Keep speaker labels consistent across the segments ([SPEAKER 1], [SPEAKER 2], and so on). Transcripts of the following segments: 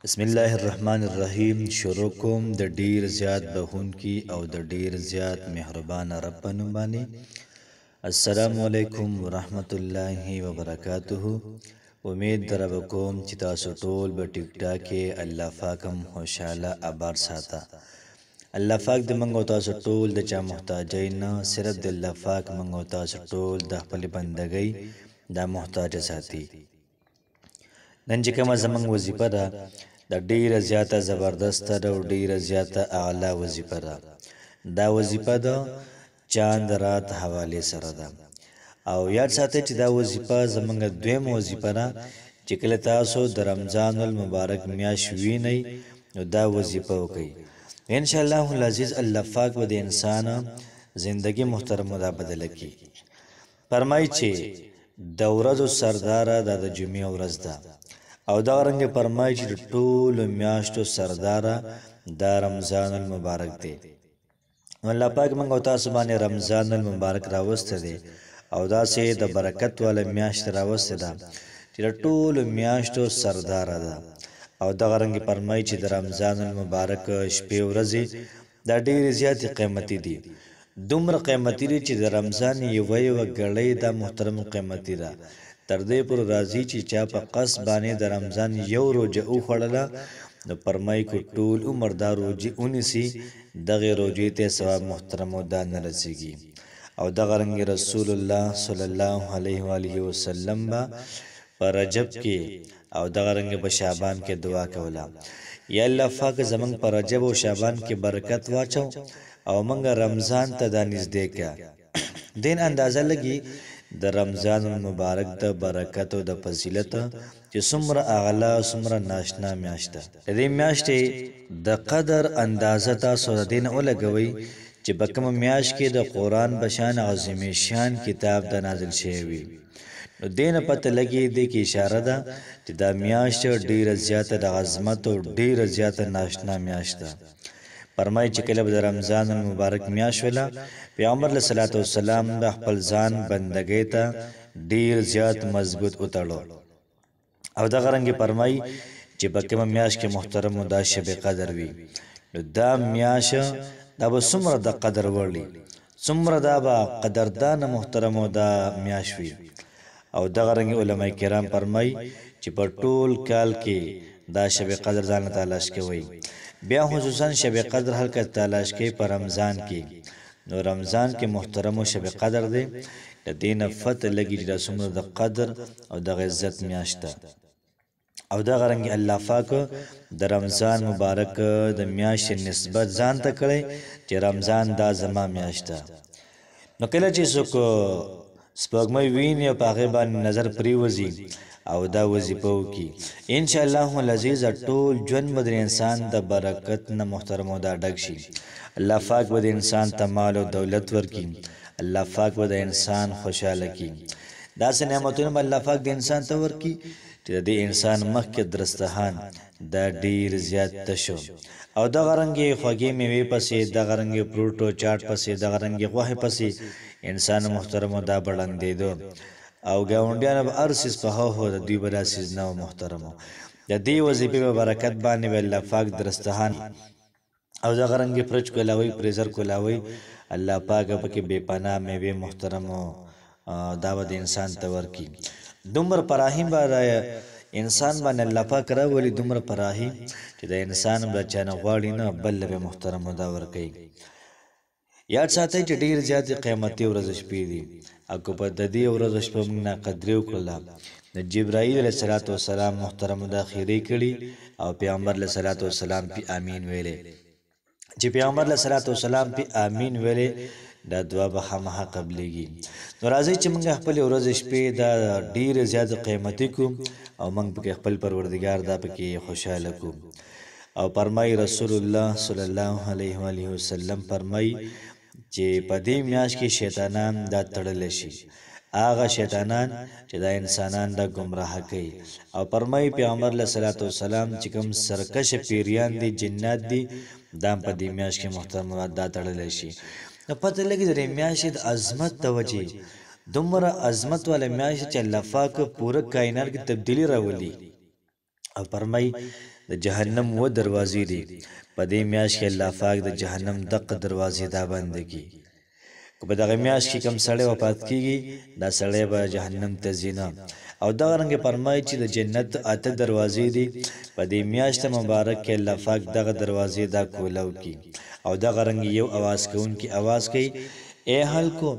[SPEAKER 1] بسم الله الرحمن الرحیم. شروع کوم د ډیر زیات بهون کی او د ډیر زیات مهربان رب په نوم باندې. السلام علیکم ورحمت الله وبرکاته. امید در کوم چې تاسو ټول به ټیک ټاک الله پاکم خوشاله آباد ساته. الله پاک د منغو تاسو ټول د چا محتاجین نه صرف د الله پاک منغو تاسو ټول د خپل بندګۍ د محتاج ساتي. نن چې کومه زمونږ وظیفه ده د ډیره زیاته زبردست ده او ډیره زیاته اعلی وظیفه ده. دا وظیفه ده چاند رات حواله سره ده او یاد ساتئ چې دا وظیفه زمونږ دویم وظیفه ده چې کله تاسو د رمضان المبارک میاشت وینئ نو دا وظیفه وکئ. ان شاء الله العزیز الله پاک به د انسان زندگی محترم دا بدل کی. فرمای چې د ورځو سردار د جمعې ورځ ده او دا رنګ فرمای چې ټول میاشتو سردار دا رمضان المبارک دی. الله پاک موږ او تاسو باندې رمضان المبارک راوسته دی او دا سه د برکت ول میاشت راوسته ده چې ټول میاشتو سردار ده او دا رنګ فرمای چې د رمضان المبارک شپې ورځې دا ډېر زیات قیمتي دي. دومره قیمتي دي چې د رمضان یو غړې د محترم قیمتي ده. تر دې پر راضي چې چا په قص باندې د رمضان یو روزه او خړله نو فرمای کو ټول عمر دا روزه اونسي دغه روزه ته ثواب محترم او دان رسیږي. او دغه رنګ رسول الله صلی الله علیه و آله وسلم با پر رجب کې او دغه رنګ په شعبان کې دعا کوله یا الله پاک زمنګ پر رجب او شعبان کې برکت واچو او منګه رمضان ته د نږدې کا دین اندازه لګي د رمضان المبارک د برکت او د فضیلت چې څومره اعلی څومره ناشنا میاشت ده. دې میاشت د قدر اندازه تاسو دین ولګوي چې بکم میاشت کې د قران بشان عظیم شان کتاب د نازل شوی. نو دین پته لګي د کی اشاره ده چې دا میاشت ډیره زیاته د عظمت او ډیره زیاته ناشنا میاشت ده. فرمای چې کله د رمضان المبارک میاشت ولا پیغمبر علیه الصلاۃ والسلام د خپل ځان بندګۍ ته ډیر زیات مضبوط وتړو او دا غرنګ فرمای چې بکه میاشت کې محترم دا شب قدر وي. نو دا میاشت دا به څومره د قدر ورلی څومره دا به قدردان محترم دا میاشت وي. او دا غرنګ علما کرام فرمای چې په ټول کال کې دا شب قدر ځان تلاش کوي. بیا خصوصا شب قدر هلکه تلاش کوي په رمضان کې. نو رمضان کې محترم او شب قدر دی د دین فتح لګي د څومره د قدر او د عزت میاشت او دا غرنګ الله پاک د رمضان مبارک د میاشت نسبت ځان ته کړي چې رمضان دا زما میاشت ده. نو کله چې څوک سپوږمۍ ویني په هغه باندې نظر پریوزي او دا وظیفه وکي ان شاء الله العزیز ټول ژوند مد انسان د برکت نه محترم او دا ډک شي. الله پاک به انسان ته مال او دولت ورکي. الله پاک به انسان خوشاله کی. دا سه نعمتونه الله پاک د انسان ته ورکي چې د انسان مخ کې درستهان دا ډیر زیات تشو او دا غرنګي خوږی میوه پسې دا غرنګي فروټو چاټ پسې دا غرنګي غوښه پسې انسان محترم دا بلندې دو او گاونډیان به ارسس په هو د دوی براسیز نو محترم د دې وظیفه په برکت باندې الله پاک درستهان او دا غرنګي فرج کولاوي پریزر کولاوي الله پاک پکې بے پناه میوه محترم دا د انسان ته ورکی. دومره پراهیم باندې انسان باندې الله پاک راولي دومره پراهیم چې د انسان بچانه غواړي نه بل به محترم دا ورکی. یاد ساتئ چې ډیر زیات قیمتي ورځ شپې دي او په د دې ورځ شپه موږ نه قدر وکړه د جبرائیل علیه السلام محترم د اخیری کړي او پیغمبر علیه السلام په امین ویلې چې پیغمبر علیه السلام په امین ویلې دا دعا به همه قبلېږي. نو راځي چې موږ خپل ورځ شپې دا ډیر زیات قیمتي کو او موږ په خپل پروردگار دا پکې خوشاله کو. او فرمای رسول الله صلی الله علیه و آله وسلم فرمای چې په دې میاشت کې شیطانان دا تړل شي هغه شیطانان چې دا انسانان دا گمراه کوي. او فرمای پیغمبر علیه السلام چې کوم سرکش پیریان دي جنات دي دا په دې میاشت کې محترم دا تړل شي. نو پته لګي د میاشت د عظمت توجه دومره عظمت والا میاشت چې الله پاک پوره کائنات کې تبدیلی راولي او فرمای د جهنم و دروازې دي په دې میاشت کې الله پاک د جهنم دغه دروازې دا بند کی که په دغه میاشت کې کم سړی وفات کیږي دا سړی به جهنم ته ځي نه او دغه رنګ فرمایي چې د جنت اته دروازې دي په دې میاشت مبارک کې الله پاک دغه دروازې دا کولاو کی او دغه رنګ یو اواز کوونکی اواز کوي اے خلکو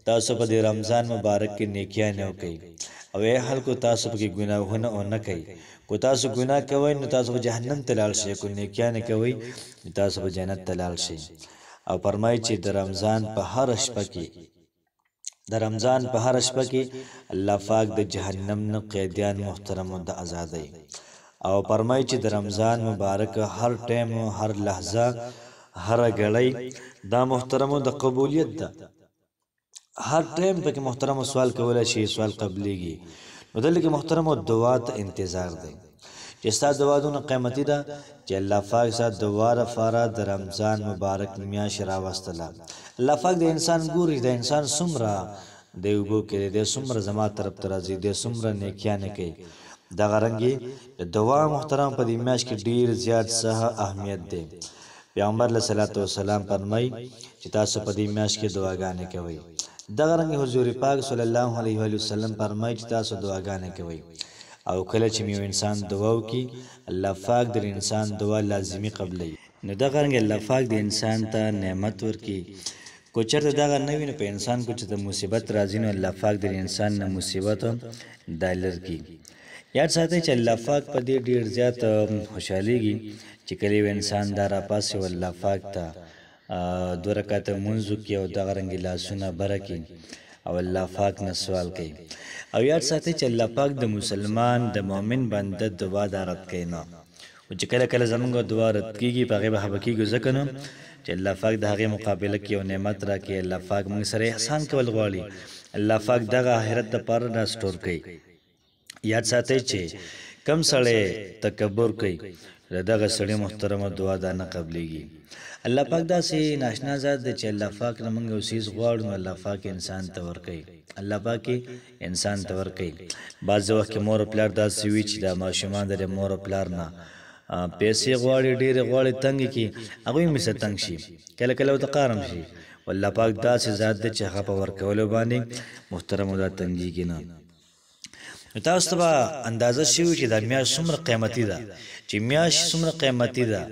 [SPEAKER 1] تاسو په دې رمضان مبارک کې نیکیانې وکړئ او اے خلکو تاسو په کې ګناهونه نه کوي کو تاسو ګناه کوئ نو تاسو به جهنم ته لاړ شئ کو نیکیانې کوئ نو تاسو به جنت ته لاړ شئ او فرمایي چې د رمضان په هر شپه کې الله پاک د جهنم نه قیدیان محترمو د آزادۍ او فرمایي چې د رمضان مبارک هر ټیم هر لحظه هر غړی دا محترمو د قبولیت ده هر ټیم پکې محترمو سوال کولای شي سوال قبليږي نو دلته محترمو دعا ته انتظار دی چې ستاسو دعا دونه قیمتي ده چې الله پاک ستاسو دعا لپاره د رمضان مبارک میاشت راوستله الله پاک د انسان ګوري د انسان څومره دی وګو کې د څومره زما طرف ته راځي د څومره نیکیانه کوي دا غرنګي د دعا محترم په دې میاشت کې ډیر زیات څه اهمیت دی پیغمبر علیه الصلاۃ والسلام فرمایي چې تاسو په دې میاشت کې دعاګانې کوئ دغه رنګ حضور پاک صلی الله علیه و سلم فرمایي چې تاسو دعاګانې کوئ او کله چې یو انسان دعا وکي الله پاک د انسان دعا لازمی قبلې نو دغه رنګ الله پاک د انسان ته نعمت ورکي کو چرته دغه نه ویني په انسان کو چې د مصیبت راځي نو الله پاک د انسان نه مصیبت دالر کی یاد ساتئ چې الله پاک په دې ډیر زیات خوشاليږي چې کله انسان دارا پاسه الله پاک ته دو رکعت منځو کې او دغه رنګ لاسونه برکې او الله پاک نه سوال کوي او یاد ساتئ چې الله پاک د مسلمان د مؤمن بنده دعا دارت کوي نه او چې کله کله زمونږ دعا رد کیږي په هغه به کیږي ځکه نو چې الله پاک د هغه مقابله کې او نعمت راکړي الله پاک موږ سره احسان کول غواړي الله پاک دغه آخرت د پاره را سٹور کوي یاد ساتئ چې کم سړی تکبر کوي دغه سړی محترمه دعا دا نه قبليږي الله پاک دا سي ناشنا ذات دی چې الله پاک نه موږ اوسېز غواړو نو الله پاک انسان ته ورکوي الله پاک انسان ته ورکوي بعض وخت مور پلار دا سوي چې دا ماشومان د مور پلار نه پیسې غواړي ډېر غواړي تنګ کی هغه می څه تنګ شي کله کله د قارم شي والله پاک دا سي ذات دی چې هغه په ورکولو باندې محترم دا تنګي کینه تاسو ته اندازه شوی چې دا میاش څومره قیمتي ده چې میاش څومره قیمتي ده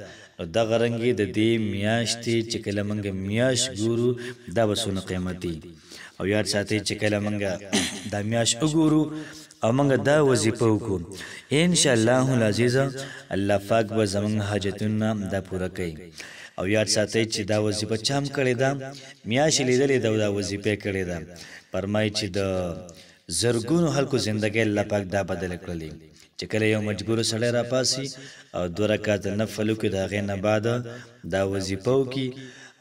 [SPEAKER 1] دا غرنګي د دې میاشتې چې کله منګ میاش ګورو دا وسونه قیمتي او یاد ساتئ چې کله منګ دا میاش وګورو او منګ دا وظیفه وکړو ان شاء الله العزیز الله پاک به زمونږ حاجتونه دا پوره کوي او یاد ساتئ چې دا وظیفه چام کړی دا میاش لیدلې دا وظیفه کړی دا فرمایي چې د زرګونو خلکو زندګي الله پاک دا بدل کړلی چې کله یو مجبور سړی را پاسي او دو رکعات نفل وکړي دا غي نه بعد دا وظیفه وکړي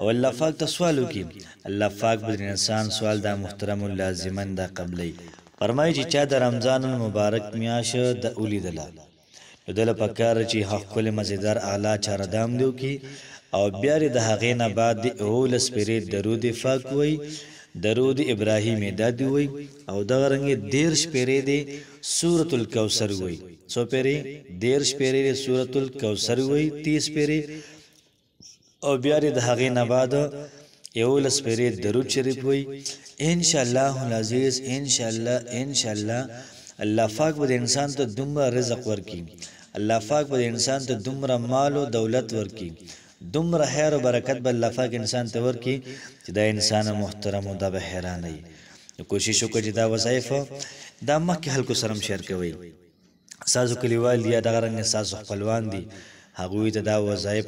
[SPEAKER 1] او الله پاک ته سوال وکړي الله پاک به انسان سوال دا محترم لازمن دا قبلې فرمایي چې چا د رمضان مبارک میاش د اولیدله دله پکار چې حق کله مزیدار اعلی چاردام دیو کی او بیا د هغې نه بعد اول سپری درود پاک وای درود ابراهیم دادی وای او دغه رنګ دیر شپری دی سورۃ الکوثر وای سو پیری دیر شپری دی سورۃ الکوثر وای 30 پیری او بیا د هغې نه بعد اول سپری درود شریف وای ان شاء الله العزیز ان شاء الله الله پاک به انسان ته دومره رزق ورکي الله پاک به انسان ته دومره مال او دولت ورکي دومره خیر او برکت به الله پاک انسان ته ورکي چې دا انسان محترم او دا به حیرانه وي کوشش وکړئ چې دا وظایف دا مکه خلکو سره شیر کوي سازو کلیوال یا دغه رنګ سازو خپلوان دي هغوی ته دا وظایف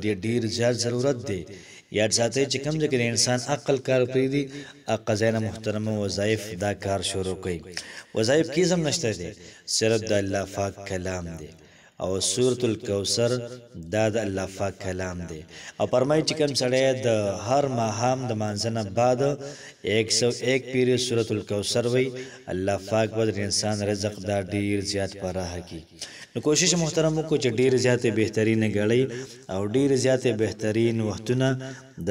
[SPEAKER 1] د ډیر زیات ضرورت دی یاد ساتئ چې کوم ځکه انسان عقل کار کوي دي اقزانه محترم وظایف دا کار شروع کوي وظایف کې زم نشته دي صرف د الله پاک کلام دی او سورۃ الکوثر دا د الله پاک کلام دی او فرمایي چې کوم سړی د هر ماهام د مانځنه بعد 101 پیری سورۃ الکوثر وای الله پاک به انسان رزق دا ډیر زیات پراه کی نو کوشش محترم کو چې ډیر زیاتې بهترین غړي او ډیر زیاتې بهترین وختونه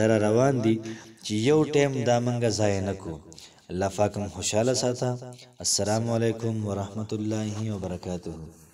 [SPEAKER 1] در روان دي چې یو ټیم دا منګه ځای نه کو الله پاک خوشاله ساته السلام علیکم ورحمت الله وبرکاته